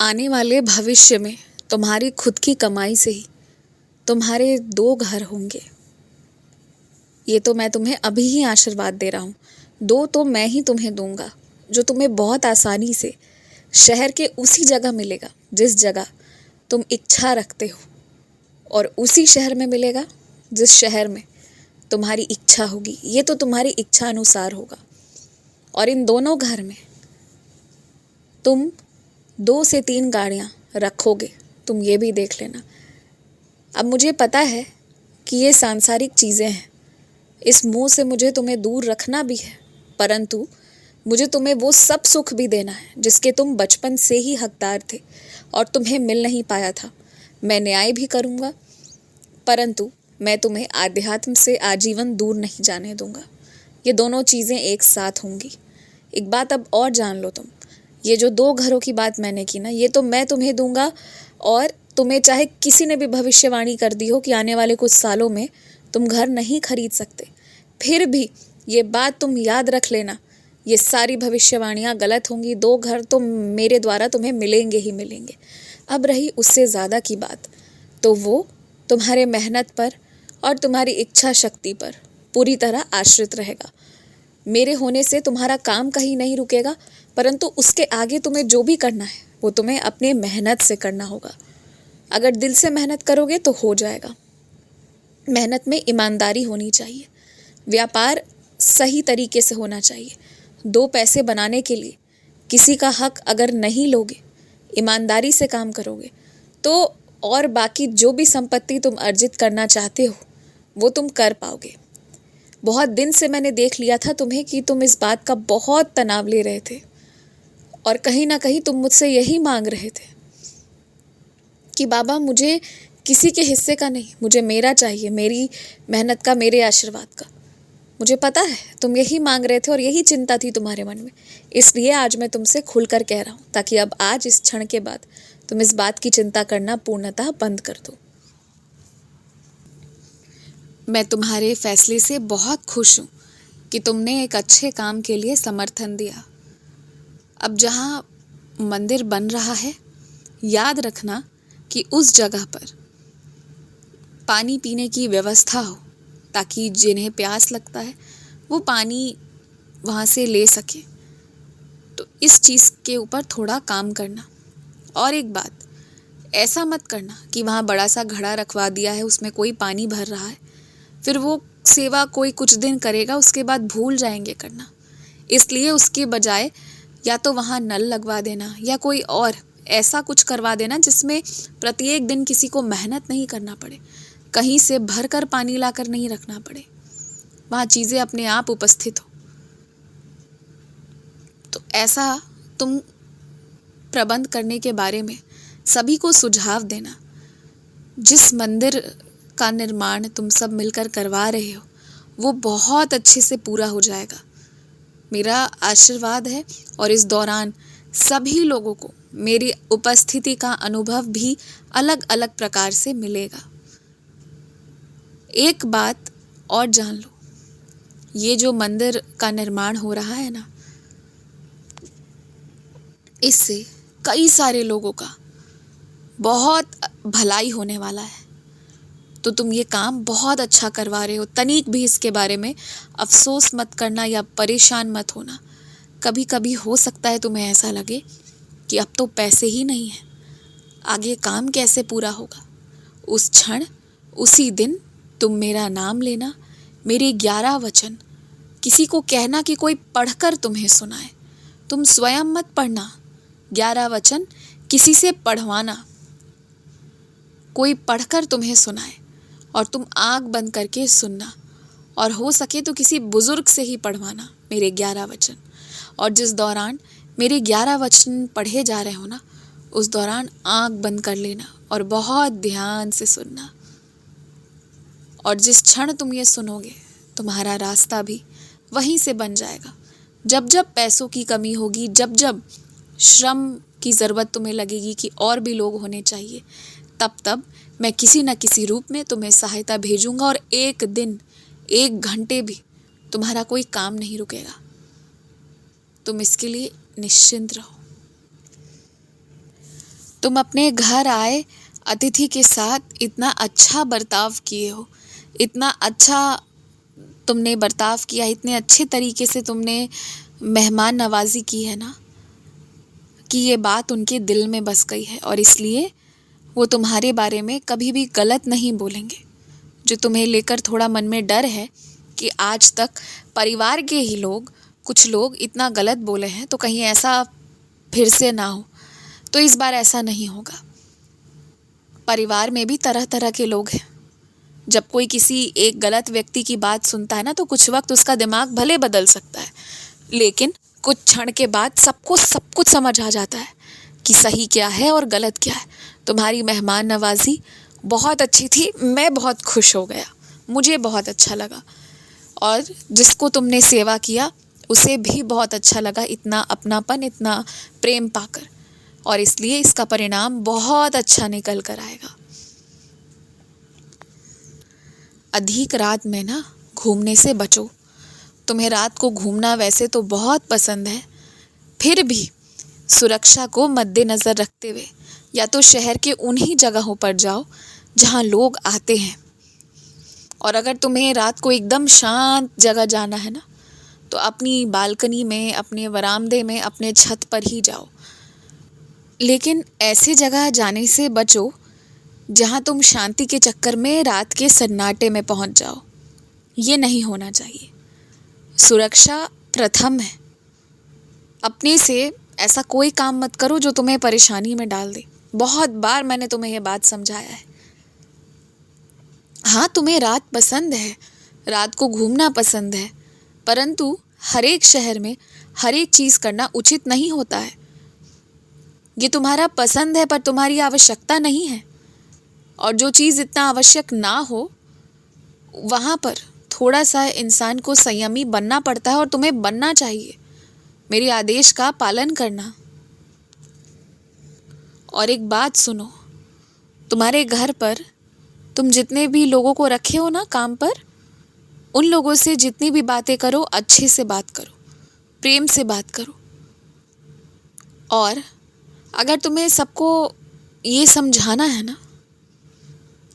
आने वाले भविष्य में तुम्हारी खुद की कमाई से ही तुम्हारे 2 घर होंगे। ये तो मैं तुम्हें अभी ही आशीर्वाद दे रहा हूँ। 2 तो मैं ही तुम्हें दूंगा, जो तुम्हें बहुत आसानी से शहर के उसी जगह मिलेगा जिस जगह तुम इच्छा रखते हो, और उसी शहर में मिलेगा जिस शहर में तुम्हारी इच्छा होगी। ये तो तुम्हारी इच्छा अनुसार होगा। और इन दोनों घर में तुम 2 से 3 गाड़ियाँ रखोगे, तुम ये भी देख लेना। अब मुझे पता है कि ये सांसारिक चीज़ें हैं, इस मोह से मुझे तुम्हें दूर रखना भी है, परंतु मुझे तुम्हें वो सब सुख भी देना है जिसके तुम बचपन से ही हकदार थे और तुम्हें मिल नहीं पाया था। मैं न्याय भी करूँगा, परंतु मैं तुम्हें आध्यात्म से आजीवन दूर नहीं जाने दूंगा। ये दोनों चीज़ें एक साथ होंगी। एक बात अब और जान लो तुम, ये जो 2 घरों की बात मैंने की ना, ये तो मैं तुम्हें दूंगा। और तुम्हें चाहे किसी ने भी भविष्यवाणी कर दी हो कि आने वाले कुछ सालों में तुम घर नहीं खरीद सकते, फिर भी ये बात तुम याद रख लेना, ये सारी भविष्यवाणियाँ गलत होंगी। 2 घर तो मेरे द्वारा तुम्हें मिलेंगे ही मिलेंगे। अब रही उससे ज़्यादा की बात, तो वो तुम्हारे मेहनत पर और तुम्हारी इच्छा शक्ति पर पूरी तरह आश्रित रहेगा। मेरे होने से तुम्हारा काम कहीं नहीं रुकेगा, परंतु उसके आगे तुम्हें जो भी करना है वो तुम्हें अपने मेहनत से करना होगा। अगर दिल से मेहनत करोगे तो हो जाएगा। मेहनत में ईमानदारी होनी चाहिए, व्यापार सही तरीके से होना चाहिए। 2 पैसे बनाने के लिए किसी का हक अगर नहीं लोगे, ईमानदारी से काम करोगे, तो और बाकी जो भी संपत्ति तुम अर्जित करना चाहते हो वो तुम कर पाओगे। बहुत दिन से मैंने देख लिया था तुम्हें कि तुम इस बात का बहुत तनाव ले रहे थे, और कहीं ना कहीं तुम मुझसे यही मांग रहे थे कि बाबा मुझे किसी के हिस्से का नहीं, मुझे मेरा चाहिए, मेरी मेहनत का, मेरे आशीर्वाद का। मुझे पता है तुम यही मांग रहे थे और यही चिंता थी तुम्हारे मन में, इसलिए आज मैं तुमसे खुलकर कह रहा हूँ, ताकि अब आज इस क्षण के बाद तुम इस बात की चिंता करना पूर्णतः बंद कर दो। मैं तुम्हारे फैसले से बहुत खुश हूँ कि तुमने एक अच्छे काम के लिए समर्थन दिया। अब जहाँ मंदिर बन रहा है, याद रखना कि उस जगह पर पानी पीने की व्यवस्था हो, ताकि जिन्हें प्यास लगता है वो पानी वहाँ से ले सके। तो इस चीज़ के ऊपर थोड़ा काम करना। और एक बात, ऐसा मत करना कि वहाँ बड़ा सा घड़ा रखवा दिया है, उसमें कोई पानी भर रहा है, फिर वो सेवा कोई कुछ दिन करेगा, उसके बाद भूल जाएंगे करना। इसलिए उसके बजाय या तो वहाँ नल लगवा देना या कोई और ऐसा कुछ करवा देना जिसमें प्रत्येक दिन किसी को मेहनत नहीं करना पड़े, कहीं से भर कर पानी लाकर नहीं रखना पड़े, वहाँ चीज़ें अपने आप उपस्थित हो। तो ऐसा तुम प्रबंध करने के बारे में सभी को सुझाव देना। जिस मंदिर का निर्माण तुम सब मिलकर करवा रहे हो वो बहुत अच्छे से पूरा हो जाएगा, मेरा आशीर्वाद है। और इस दौरान सभी लोगों को मेरी उपस्थिति का अनुभव भी अलग अलग प्रकार से मिलेगा। एक बात और जान लो, ये जो मंदिर का निर्माण हो रहा है ना, इससे कई सारे लोगों का बहुत भलाई होने वाला है। तो तुम ये काम बहुत अच्छा करवा रहे हो, तनिक भी इसके बारे में अफसोस मत करना या परेशान मत होना। कभी कभी हो सकता है तुम्हें ऐसा लगे कि अब तो पैसे ही नहीं हैं, आगे काम कैसे पूरा होगा। उस क्षण, उसी दिन तुम मेरा नाम लेना, मेरे 11 वचन किसी को कहना कि कोई पढ़कर तुम्हें सुनाए। तुम स्वयं मत पढ़ना, 11 वचन किसी से पढ़वाना, कोई पढ़कर तुम्हें सुनाए और तुम आँख बंद करके सुनना, और हो सके तो किसी बुजुर्ग से ही पढ़वाना मेरे 11 वचन। और जिस दौरान मेरे 11 वचन पढ़े जा रहे हो ना, उस दौरान आँख बंद कर लेना और बहुत ध्यान से सुनना। और जिस क्षण तुम ये सुनोगे, तुम्हारा रास्ता भी वहीं से बन जाएगा। जब जब पैसों की कमी होगी, जब जब श्रम की ज़रूरत तुम्हें लगेगी कि और भी लोग होने चाहिए, तब तब मैं किसी न किसी रूप में तुम्हें सहायता भेजूंगा, और एक दिन, 1 घंटे भी तुम्हारा कोई काम नहीं रुकेगा। तुम इसके लिए निश्चिंत रहो। तुम अपने घर आए अतिथि के साथ इतना अच्छा बर्ताव किए हो, इतना अच्छा तुमने बर्ताव किया, इतने अच्छे तरीके से तुमने मेहमान नवाजी की है ना, कि ये बात उनके दिल में बस गई है और इसलिए वो तुम्हारे बारे में कभी भी गलत नहीं बोलेंगे। जो तुम्हें लेकर थोड़ा मन में डर है कि आज तक परिवार के ही लोग, कुछ लोग इतना गलत बोले हैं तो कहीं ऐसा फिर से ना हो, तो इस बार ऐसा नहीं होगा। परिवार में भी तरह तरह के लोग हैं। जब कोई किसी एक गलत व्यक्ति की बात सुनता है ना, तो कुछ वक्त उसका दिमाग भले बदल सकता है, लेकिन कुछ क्षण के बाद सबको सब कुछ समझ आ जाता है कि सही क्या है और गलत क्या है। तुम्हारी मेहमान नवाजी बहुत अच्छी थी, मैं बहुत खुश हो गया, मुझे बहुत अच्छा लगा, और जिसको तुमने सेवा किया उसे भी बहुत अच्छा लगा, इतना अपनापन, इतना प्रेम पाकर, और इसलिए इसका परिणाम बहुत अच्छा निकल कर आएगा। अधिक रात में ना घूमने से बचो। तुम्हें रात को घूमना वैसे तो बहुत पसंद है, फिर भी सुरक्षा को मद्देनज़र रखते हुए या तो शहर के उन्हीं जगहों पर जाओ जहां लोग आते हैं, और अगर तुम्हें रात को एकदम शांत जगह जाना है ना, तो अपनी बालकनी में, अपने वरामदे में, अपने छत पर ही जाओ। लेकिन ऐसी जगह जाने से बचो जहां तुम शांति के चक्कर में रात के सन्नाटे में पहुंच जाओ। ये नहीं होना चाहिए। सुरक्षा प्रथम है। अपने से ऐसा कोई काम मत करो जो तुम्हें परेशानी में डाल दे। बहुत बार मैंने तुम्हें यह बात समझाया है। हाँ, तुम्हें रात पसंद है, रात को घूमना पसंद है, परंतु हर एक शहर में हर एक चीज़ करना उचित नहीं होता है। ये तुम्हारा पसंद है पर तुम्हारी आवश्यकता नहीं है, और जो चीज़ इतना आवश्यक ना हो वहाँ पर थोड़ा सा इंसान को संयमी बनना पड़ता है, और तुम्हें बनना चाहिए। मेरे आदेश का पालन करना। और एक बात सुनो, तुम्हारे घर पर तुम जितने भी लोगों को रखे हो ना काम पर, उन लोगों से जितनी भी बातें करो अच्छे से बात करो, प्रेम से बात करो। और अगर तुम्हें सबको ये समझाना है ना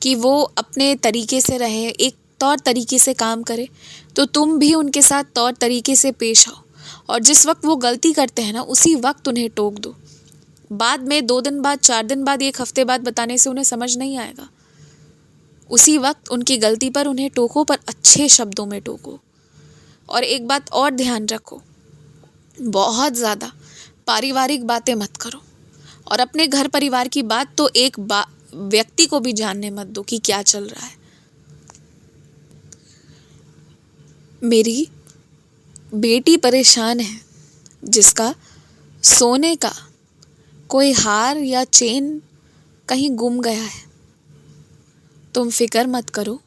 कि वो अपने तरीके से रहे, एक तौर तरीके से काम करे, तो तुम भी उनके साथ तौर तरीके से पेश आओ, और जिस वक्त वो गलती करते हैं ना, उसी वक्त उन्हें टोक दो। बाद में 2 दिन बाद, 4 दिन बाद, 1 हफ्ते बाद बताने से उन्हें समझ नहीं आएगा। उसी वक्त उनकी गलती पर उन्हें टोको, पर अच्छे शब्दों में टोको। और एक बात और ध्यान रखो, बहुत ज़्यादा पारिवारिक बातें मत करो, और अपने घर परिवार की बात तो एक व्यक्ति को भी जानने मत दो कि क्या चल रहा है। मेरी बेटी परेशान है, जिसका सोने का कोई हार या चेन कहीं गुम गया है। तुम फिक्र मत करो,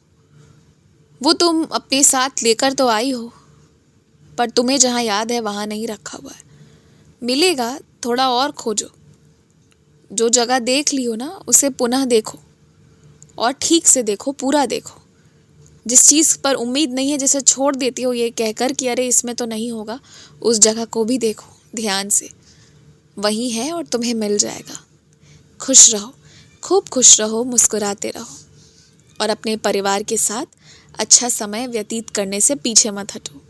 वो तुम अपने साथ लेकर तो आई हो, पर तुम्हें जहाँ याद है वहाँ नहीं रखा हुआ है। मिलेगा, थोड़ा और खोजो। जो जगह देख ली हो ना, उसे पुनः देखो, और ठीक से देखो, पूरा देखो। जिस चीज़ पर उम्मीद नहीं है, जिसे छोड़ देती हो ये कहकर कि अरे इसमें तो नहीं होगा, उस जगह को भी देखो ध्यान से। वही है और तुम्हें मिल जाएगा। खुश रहो, खूब खुश रहो, मुस्कुराते रहो, और अपने परिवार के साथ अच्छा समय व्यतीत करने से पीछे मत हटो।